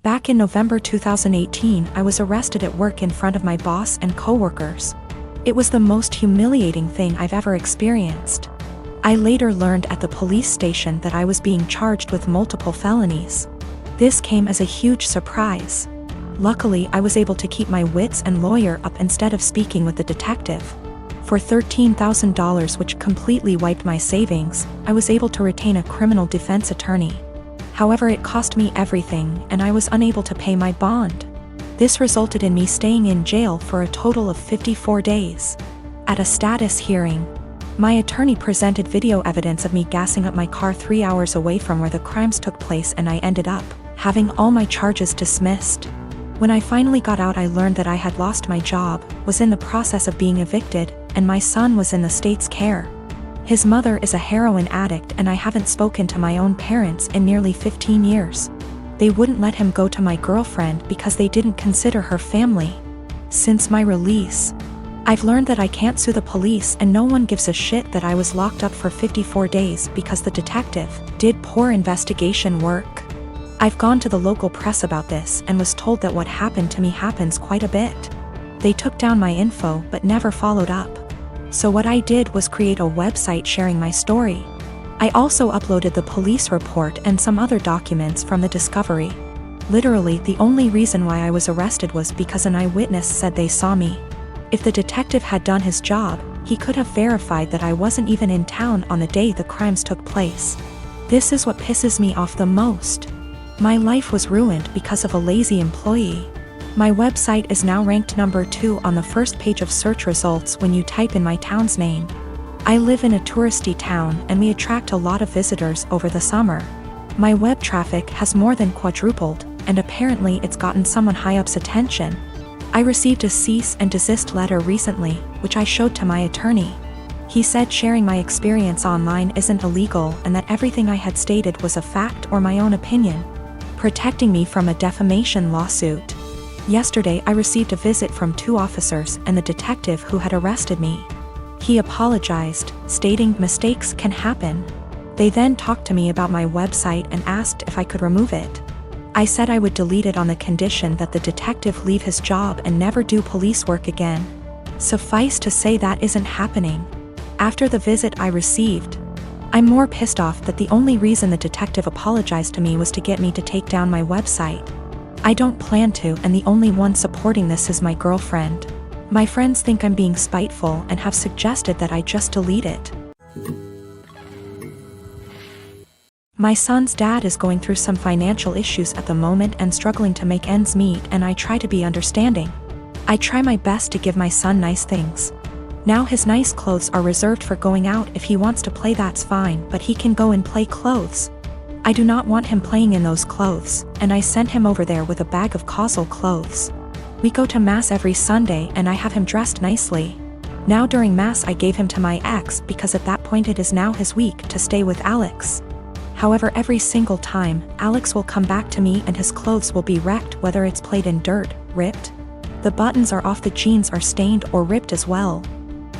Back in November 2018, I was arrested at work in front of my boss and coworkers. It was the most humiliating thing I've ever experienced. I later learned at the police station that I was being charged with multiple felonies. This came as a huge surprise. Luckily, I was able to keep my wits and lawyer up instead of speaking with the detective. For $13,000, which completely wiped my savings, I was able to retain a criminal defense attorney. However, it cost me everything, and I was unable to pay my bond. This resulted in me staying in jail for a total of 54 days. At a status hearing, my attorney presented video evidence of me gassing up my car 3 hours away from where the crimes took place, and I ended up having all my charges dismissed. When I finally got out, I learned that I had lost my job, was in the process of being evicted, and my son was in the state's care. His mother is a heroin addict, and I haven't spoken to my own parents in nearly 15 years. They wouldn't let him go to my girlfriend because they didn't consider her family. Since my release, I've learned that I can't sue the police, and no one gives a shit that I was locked up for 54 days because the detective did poor investigation work. I've gone to the local press about this and was told that what happened to me happens quite a bit. They took down my info but never followed up. So what I did was create a website sharing my story. I also uploaded the police report and some other documents from the discovery. Literally, the only reason why I was arrested was because an eyewitness said they saw me. If the detective had done his job, he could have verified that I wasn't even in town on the day the crimes took place. This is what pisses me off the most. My life was ruined because of a lazy employee. My website is now ranked number 2 on the first page of search results when you type in my town's name. I live in a touristy town, and we attract a lot of visitors over the summer. My web traffic has more than quadrupled, and apparently it's gotten someone high up's attention. I received a cease and desist letter recently, which I showed to my attorney. He said sharing my experience online isn't illegal and that everything I had stated was a fact or my own opinion, protecting me from a defamation lawsuit. Yesterday, I received a visit from 2 officers and the detective who had arrested me. He apologized, stating mistakes can happen. They then talked to me about my website and asked if I could remove it. I said I would delete it on the condition that the detective leave his job and never do police work again. Suffice to say that isn't happening. After the visit I received, I'm more pissed off that the only reason the detective apologized to me was to get me to take down my website. I don't plan to, and the only one supporting this is my girlfriend. My friends think I'm being spiteful and have suggested that I just delete it. My son's dad is going through some financial issues at the moment and struggling to make ends meet, and I try to be understanding. I try my best to give my son nice things. Now his nice clothes are reserved for going out. If he wants to play, that's fine, but he can go and play clothes. I do not want him playing in those clothes, and I sent him over there with a bag of causal clothes. We go to mass every Sunday and I have him dressed nicely. Now during mass I gave him to my ex because at that point it is now his week to stay with Alex. However, every single time, Alex will come back to me and his clothes will be wrecked, whether it's played in dirt, ripped. The buttons are off, the jeans are stained or ripped as well.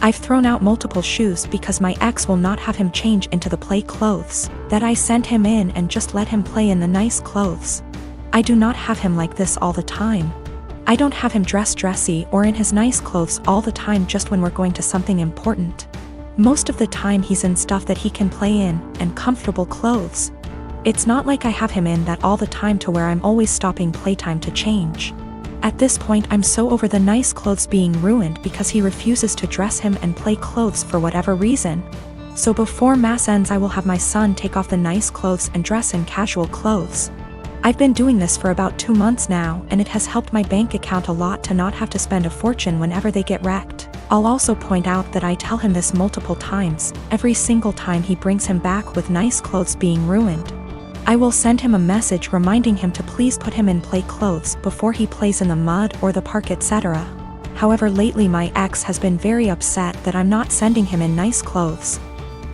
I've thrown out multiple shoes because my ex will not have him change into the play clothes that I sent him in and just let him play in the nice clothes. I do not have him like this all the time. I don't have him dressed dressy or in his nice clothes all the time, just when we're going to something important. Most of the time he's in stuff that he can play in and comfortable clothes. It's not like I have him in that all the time to where I'm always stopping playtime to change. At this point I'm so over the nice clothes being ruined because he refuses to dress him and play clothes for whatever reason. So before mass ends I will have my son take off the nice clothes and dress in casual clothes. I've been doing this for about 2 months now, and it has helped my bank account a lot to not have to spend a fortune whenever they get wrecked. I'll also point out that I tell him this multiple times, every single time he brings him back with nice clothes being ruined. I will send him a message reminding him to please put him in play clothes before he plays in the mud or the park, etc. However, lately my ex has been very upset that I'm not sending him in nice clothes.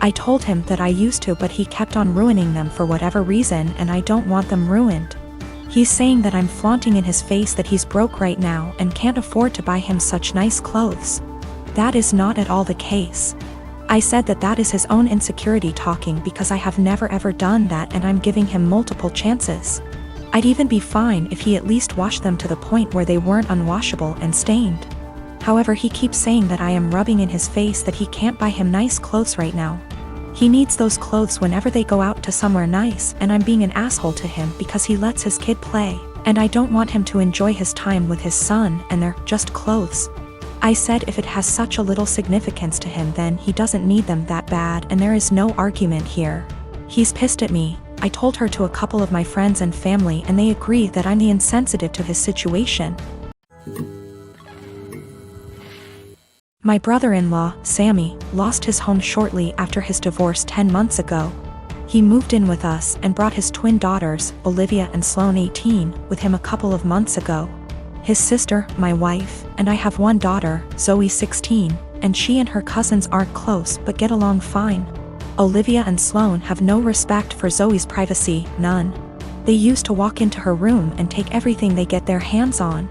I told him that I used to, but he kept on ruining them for whatever reason, and I don't want them ruined. He's saying that I'm flaunting in his face that he's broke right now and can't afford to buy him such nice clothes. That is not at all the case. I said that that is his own insecurity talking because I have never ever done that, and I'm giving him multiple chances. I'd even be fine if he at least washed them to the point where they weren't unwashable and stained. However, he keeps saying that I am rubbing in his face that he can't buy him nice clothes right now. He needs those clothes whenever they go out to somewhere nice, and I'm being an asshole to him because he lets his kid play, and I don't want him to enjoy his time with his son and they're just clothes. I said if it has such a little significance to him then he doesn't need them that bad, and there is no argument here. He's pissed at me. I told her to a couple of my friends and family and they agree that I'm the insensitive to his situation. My brother-in-law, Sammy, lost his home shortly after his divorce 10 months ago. He moved in with us and brought his twin daughters, Olivia and Sloane 18, with him a couple of months ago. His sister, my wife, and I have one daughter, Zoe 16, and she and her cousins aren't close but get along fine. Olivia and Sloane have no respect for Zoe's privacy, none. They used to walk into her room and take everything they get their hands on.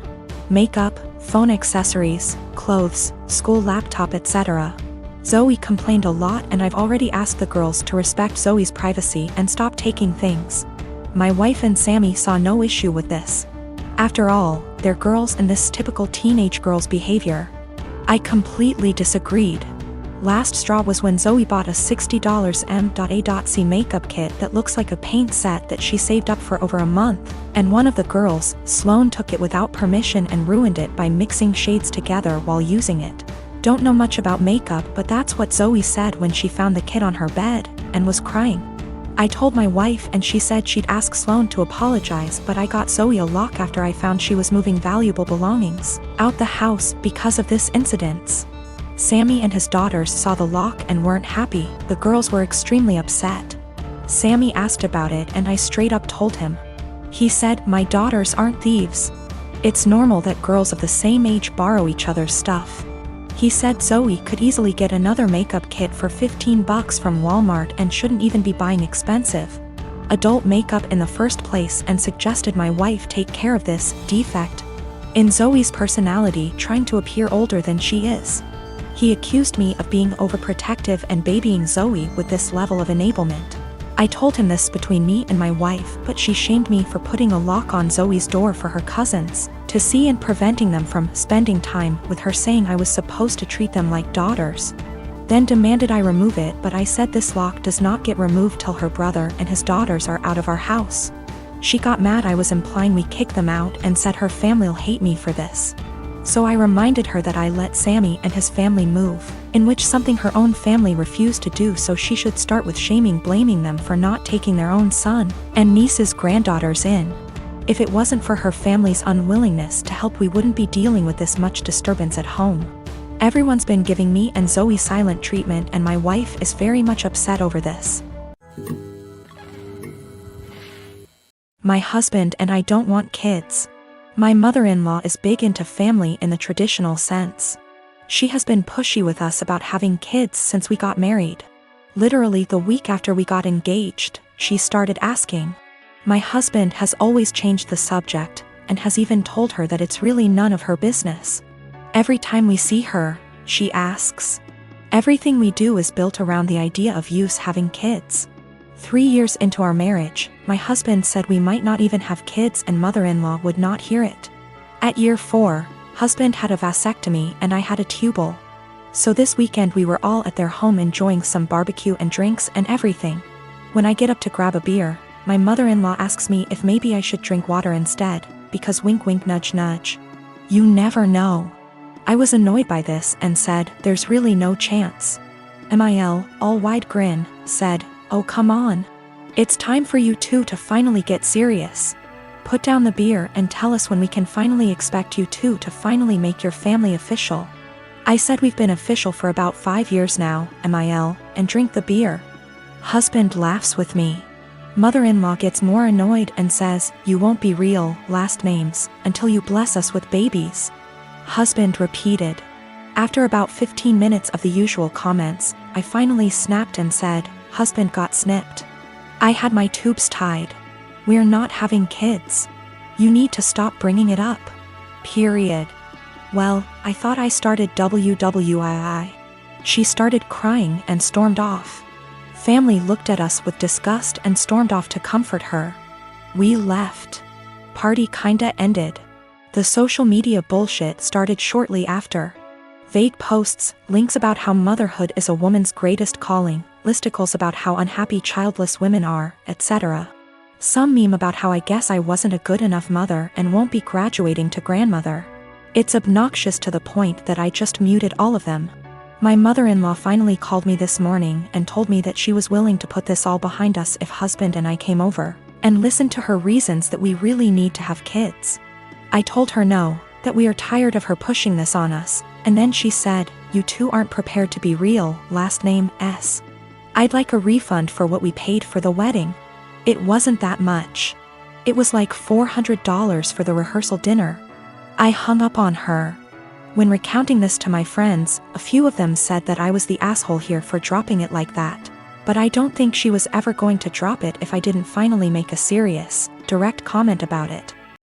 Makeup, phone accessories, clothes, school laptop, etc. Zoe complained a lot and I've already asked the girls to respect Zoe's privacy and stop taking things. My wife and Sammy saw no issue with this. After all, they're girls and this typical teenage girl's behavior. I completely disagreed. Last straw was when Zoe bought a $60 M.A.C makeup kit that looks like a paint set that she saved up for over a month, and one of the girls, Sloane, took it without permission and ruined it by mixing shades together while using it. Don't know much about makeup, but that's what Zoe said when she found the kit on her bed, and was crying. I told my wife and she said she'd ask Sloane to apologize, but I got Zoe a lock after I found she was moving valuable belongings out the house because of this incident. Sammy and his daughters saw the lock and weren't happy. The girls were extremely upset. Sammy asked about it and I straight up told him. He said, "My daughters aren't thieves. It's normal that girls of the same age borrow each other's stuff." He said Zoe could easily get another makeup kit for $15 from Walmart and shouldn't even be buying expensive adult makeup in the first place, and suggested my wife take care of this defect in Zoe's personality, trying to appear older than she is. He accused me of being overprotective and babying Zoe with this level of enablement. I told him this between me and my wife, but she shamed me for putting a lock on Zoe's door for her cousins to see and preventing them from spending time with her, saying I was supposed to treat them like daughters. Then demanded I remove it, but I said this lock does not get removed till her brother and his daughters are out of our house. She got mad I was implying we kick them out and said her family'll hate me for this. So I reminded her that I let Sammy and his family move, in which something her own family refused to do, so she should start with blaming them for not taking their own son and niece's granddaughters in. If it wasn't for her family's unwillingness to help, we wouldn't be dealing with this much disturbance at home. Everyone's been giving me and Zoe silent treatment and my wife is very much upset over this. My husband and I don't want kids. My mother-in-law is big into family in the traditional sense. She has been pushy with us about having kids since we got married. Literally the week after we got engaged, she started asking. My husband has always changed the subject, and has even told her that it's really none of her business. Every time we see her, she asks. Everything we do is built around the idea of us having kids. 3 years into our marriage, my husband said we might not even have kids and mother-in-law would not hear it. At year 4, husband had a vasectomy and I had a tubal. So this weekend we were all at their home enjoying some barbecue and drinks and everything. When I get up to grab a beer, my mother-in-law asks me if maybe I should drink water instead, because wink wink nudge nudge. You never know. I was annoyed by this and said, there's really no chance. Mil, all wide grin, said, oh come on. It's time for you two to finally get serious. Put down the beer and tell us when we can finally expect you two to finally make your family official. I said we've been official for about 5 years now, Mil, and drink the beer. Husband laughs with me. Mother-in-law gets more annoyed and says, you won't be real last names until you bless us with babies. Husband repeated. After about 15 minutes of the usual comments, I finally snapped and said, husband got snipped. I had my tubes tied. We're not having kids. You need to stop bringing it up. Period. Well, I thought I started WWII. She started crying and stormed off. Family looked at us with disgust and stormed off to comfort her. We left. party kinda ended. The social media bullshit started shortly after. Vague posts, links about how motherhood is a woman's greatest calling, listicles about how unhappy childless women are, etc. Some meme about how I guess I wasn't a good enough mother and won't be graduating to grandmother. It's obnoxious to the point that I just muted all of them. My mother-in-law finally called me this morning and told me that she was willing to put this all behind us if husband and I came over, and listened to her reasons that we really need to have kids. I told her no, that we are tired of her pushing this on us, and then she said, "You two aren't prepared to be real, last name S. I'd like a refund for what we paid for the wedding." It wasn't that much. It was like $400 for the rehearsal dinner. I hung up on her. When recounting this to my friends, a few of them said that I was the asshole here for dropping it like that. But I don't think she was ever going to drop it if I didn't finally make a serious, direct comment about it.